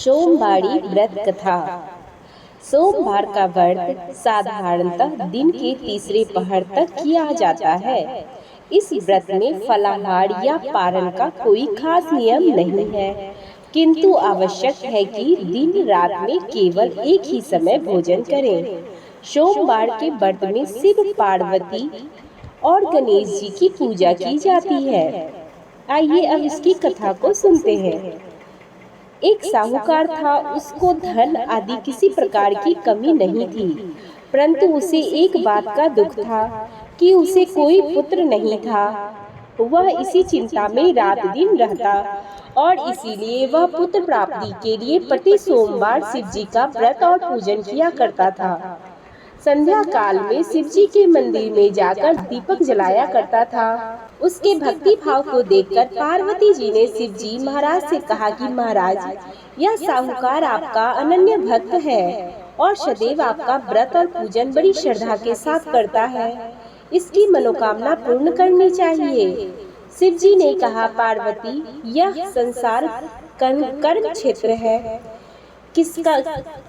सोमवारी व्रत कथा। सोमवार का व्रत साधारणतः दिन के तीसरे पहर तक किया जाता है। इस व्रत में फलाहार या पारण का कोई खास नियम नहीं है, किंतु आवश्यक है कि दिन रात में केवल एक ही समय भोजन करें। सोमवार के व्रत में शिव, पार्वती और गणेश जी की पूजा की जाती है। आइए अब इसकी कथा को सुनते हैं। एक साहूकार था, उसको धन आदि किसी प्रकार की कमी नहीं थी, परंतु उसे एक बात का दुख था कि उसे कोई पुत्र नहीं था। वह इसी चिंता में रात दिन रहता और इसीलिए वह पुत्र प्राप्ति के लिए प्रति सोमवार शिव जी का व्रत और पूजन किया करता था। संध्या काल में शिव जी के मंदिर में जाकर दीपक जलाया करता था। उसके भक्ति भाव को देखकर पार्वती जी ने शिव जी महाराज से कहा कि महाराज, यह साहूकार आपका अनन्य भक्त है और सदैव आपका व्रत और पूजन बड़ी श्रद्धा के साथ करता है। इसकी मनोकामना पूर्ण करनी चाहिए। शिव जी ने कहा, पार्वती, यह संसार कर्म क्षेत्र है। किसका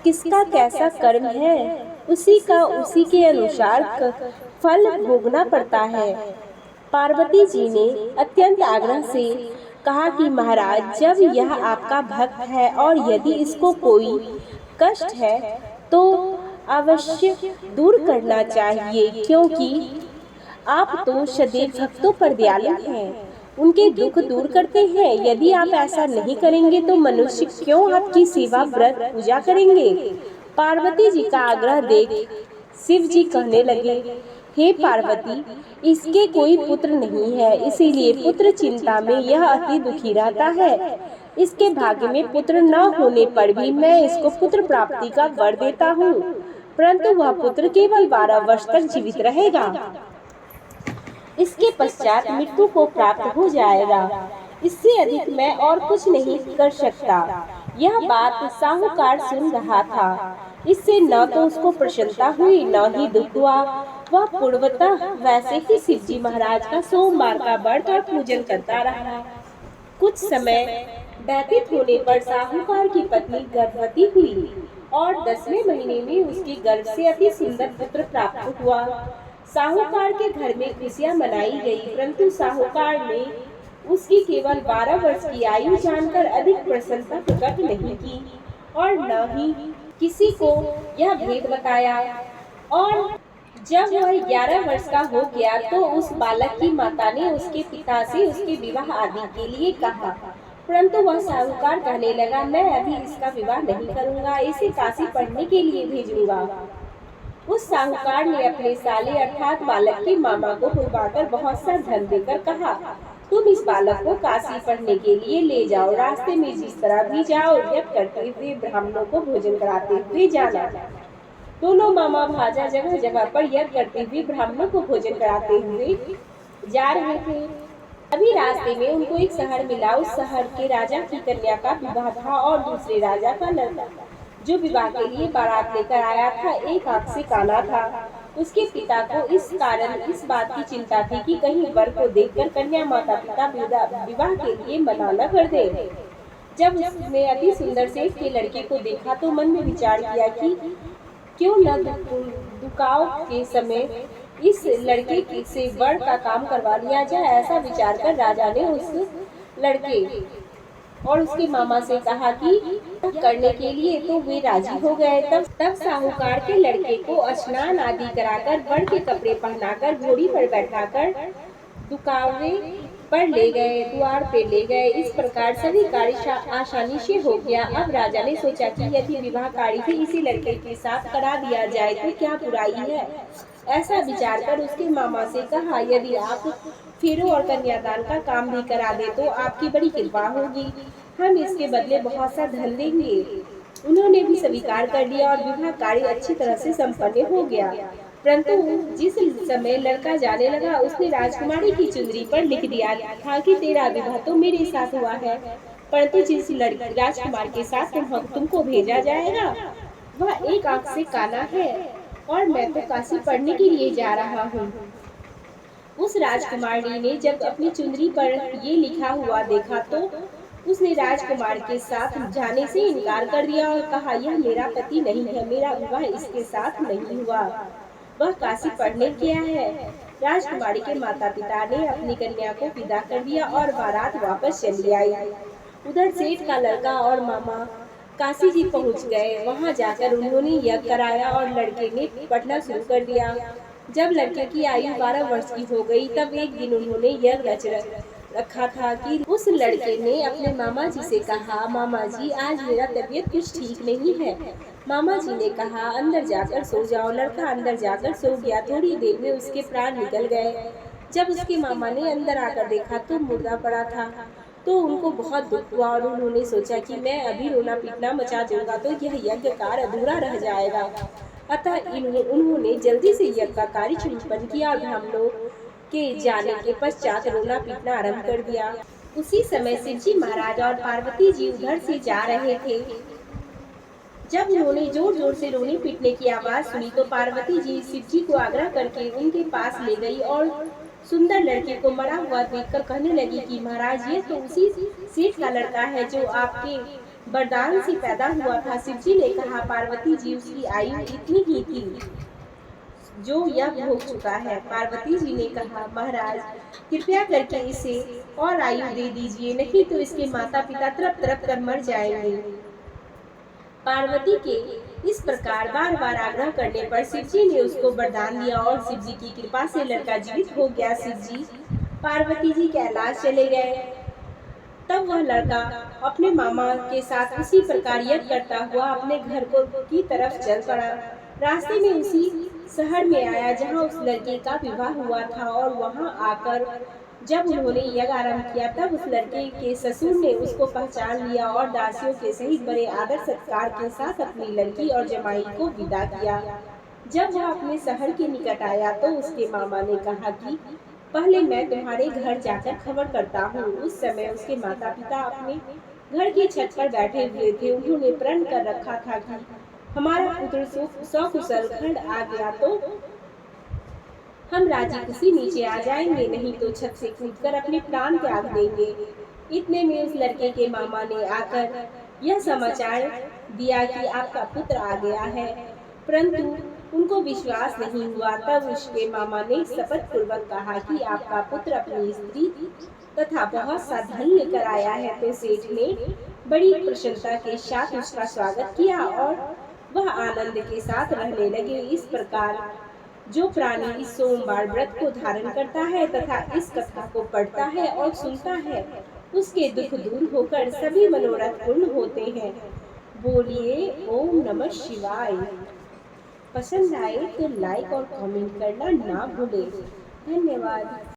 किसका कैसा कर्म है, उसी के अनुसार फल भोगना पड़ता है। पार्वती जी ने अत्यंत आग्रह से कहा कि महाराज, जब यह आपका भक्त है और यदि इसको कोई कष्ट है तो अवश्य दूर करना चाहिए, क्योंकि आप तो सदैव भक्तों पर दयालु हैं, उनके दुख दूर करते हैं। यदि आप ऐसा नहीं करेंगे तो मनुष्य क्यों आपकी सेवा, व्रत, पूजा करेंगे। पार्वती जी का आग्रह देख शिव जी कहने लगे, हे पार्वती, इसके कोई पुत्र नहीं है, इसीलिए पुत्र चिंता में यह अति दुखी रहता है। इसके भाग्य में पुत्र न होने पर भी मैं इसको पुत्र प्राप्ति का वर देता हूँ, परंतु वह पुत्र केवल 12 वर्ष तक जीवित रहेगा। इसके पश्चात मृत्यु को प्राप्त हो जाएगा। इससे अधिक मैं और कुछ नहीं कर सकता। यह बात साहूकार सुन रहा था। इससे न तो उसको प्रसन्नता हुई, न ही दुख हुआ। वह पूर्वतः वैसे ही शिव जी महाराज का सोमवार का व्रत और पूजन करता रहा। कुछ समय व्यतीत होने पर साहूकार की पत्नी गर्भवती हुई और 10वें महीने में उसके गर्भ से अति सुंदर पुत्र प्राप्त हुआ। साहूकार के घर में खुशियां मनाई गई, परंतु साहूकार ने उसकी केवल 12 वर्ष की आयु जानकर अधिक प्रसन्नता प्रकट नहीं की और न ही किसी को यह भेद बताया। और जब वह 11 वर्ष का हो गया तो उस बालक की माता ने उसके पिता से उसके विवाह आदि के लिए कहा, परंतु वह साहूकार कहने लगा, मैं अभी इसका विवाह नहीं करूंगा, इसे काशी पढ़ने के लिए भेजूंगा। उस साहूकार ने अपने साले अर्थात बालक के मामा को बुलवाकर बहुत सा धन देकर कहा, तुम इस बालक को काशी पढ़ने के लिए ले जाओ। रास्ते में जिस तरह भी जाओ, यज्ञ करते हुए ब्राह्मणों को भोजन कराते हुए जाना। दोनों मामा भाजा जगह जगह पर यज्ञ करते हुए ब्राह्मणों को भोजन कराते हुए जा रहे थे। अभी रास्ते में उनको एक शहर मिला। उस शहर के राजा की कन्या का विवाह था और दूसरे राजा का लड़का जो विवाह के लिए बारात लेकर आया था, एक आंख से काला था। उसके पिता को इस कारण इस बात की चिंता थी कि कहीं वर को देखकर कन्या माता पिता विवाह के लिए मना न कर दे। जब उसने अति सुंदर सेठ के लड़के को देखा तो मन में विचार किया कि क्यों न दुकाव के समय इस लड़के से वर का काम करवा लिया जाए। ऐसा विचार कर राजा ने उस लड़के और उसके मामा से कहा कि करने के लिए, तो वे राजी हो गए। तब साहूकार के लड़के को स्नान आदि कराकर वर के कपड़े पहनाकर घोड़ी पर बैठाकर दुकावे पर ले गए, द्वार पे ले गए। इस प्रकार सभी कार्य आसानी से हो गया। अब राजा ने सोचा कि यदि विवाह कार्य भी इसी लड़के के साथ करा दिया जाए तो क्या बुराई है। ऐसा विचार कर उसके मामा से कहा, यदि आप फेरों और कन्यादान का काम भी करा दे तो आपकी बड़ी कृपा होगी, हम इसके बदले बहुत सा धन देंगे। उन्होंने भी स्वीकार कर लिया और विवाह कार्य अच्छी तरह से संपन्न हो गया। परंतु जिस समय लड़का जाने लगा, उसने राजकुमारी की चुंदरी पर लिख दिया था कि तेरा विवाह तो मेरे साथ हुआ है, परंतु जिस राजकुमार के साथ तुमको भेजा जाएगा वह एक आंख से काला है और मैं तो काशी पढ़ने के लिए जा रहा हूँ। उस राजकुमारी ने जब अपनी चुंदरी पर ये लिखा हुआ देखा तो उसने राजकुमार के साथ जाने से इनकार कर दिया और कहा, यह मेरा पति नहीं है, मेरा विवाह इसके साथ नहीं हुआ, वह काशी पढ़ने गया है। राजकुमारी के माता पिता ने अपनी कन्या को विदा कर दिया और बारात वापस चली आई। उधर सेठ का लड़का और मामा काशी जी पहुंच गए। वहां जाकर उन्होंने यज्ञ कराया और लड़के ने पढ़ना शुरू कर दिया। जब लड़के की आयु 12 वर्ष की हो गई, तब एक दिन उन्होंने यज्ञ रच रखा था कि उस लड़के ने अपने मामा जी से कहा, मामा जी आज मेरा तबीयत कुछ ठीक नहीं है। मामा जी ने कहा, अंदर जाकर सो जाओ। लड़का अंदर जाकर सो गया। थोड़ी देर में उसके प्राण निकल गए। जब उसके मामा ने अंदर आकर देखा तो मुर्दा पड़ा था, तो उनको बहुत दुख हुआ और उन्होंने सोचा कि मैं अभी रोना पीटना मचा दूंगा तो यह यज्ञ कार्य अधूरा रह जाएगा। अतः उन्होंने जल्दी से यज्ञ का कार्य संपन्न किया और ब्राह्मणों के जाने के पश्चात रोना पीटना आरंभ कर दिया। उसी समय शिव जी महाराज और पार्वती जी उधर से जा रहे थे। जब उन्होंने जोर जोर से रोने पीटने की आवाज सुनी तो पार्वती जी शिव जी को आग्रह करके उनके पास ले गई और सुंदर लड़के को मरा हुआ देखकर कहने लगी कि महाराज, ये तो उसी सेठ का लड़का है जो आपके वरदान से पैदा हुआ था। शिव जी ने कहा, पार्वती जी उसकी आयु इतनी ही थी जो यह भोग चुका है। पार्वती जी ने कहा, महाराज कृपया करके इसे और आयु दे दीजिए, नहीं तो इसके माता पिता तड़प तड़प कर मर जाएंगे। पार्वती के इस प्रकार बार बार आग्रह करने पर शिव जी ने उसको वरदान दिया और शिव जी की कृपा से लड़का जीवित हो गया। शिव जी पार्वती जी कैलाश चले गए। तब वह लड़का अपने मामा के साथ उसी प्रकार यज्ञ करता हुआ अपने घर को की तरफ चल पड़ा। रास्ते में उसी शहर में आया जहां उस लड़के का विवाह हुआ था और वहां आकर जब उन्होंने यज्ञ आरंभ किया तब उस लड़के के ससुर ने उसको पहचान लिया और दासियों के सहित बड़े आदर सत्कार के साथ अपनी लड़की और जमाई को विदा किया। जब वह अपने शहर के निकट आया तो उसके मामा ने कहा कि पहले मैं तुम्हारे घर जाकर खबर करता हूँ। उस समय उसके माता पिता अपने घर की छत पर बैठे हुए थे। उन्होंने प्रण कर रखा था कि हमारा पुत्र सकुशल घर आ गया तो हम राजी खुशी नीचे आ जाएंगे, नहीं तो छत से कूदकर अपने प्राण त्याग देंगे। इतने में उस लड़के के मामा ने आकर यह समाचार दिया कि आपका पुत्र आ गया है, परंतु उनको विश्वास नहीं हुआ। तब उसके मामा ने शपथ पूर्वक कहा कि आपका पुत्र अपनी स्त्री तथा बहुत सा धन लेकर आया है। तो सेठ ने बड़ी प्रसन्नता के साथ उसका स्वागत किया और वह आनंद के साथ रहने लगे। इस प्रकार जो प्राणी इस सोमवार व्रत को धारण करता है तथा इस कथा को पढ़ता है और सुनता है, उसके दुख दूर होकर सभी मनोरथ पूर्ण होते हैं। बोलिए ओम नमः शिवाय। पसंद आए तो लाइक और कमेंट करना ना भूलें। धन्यवाद।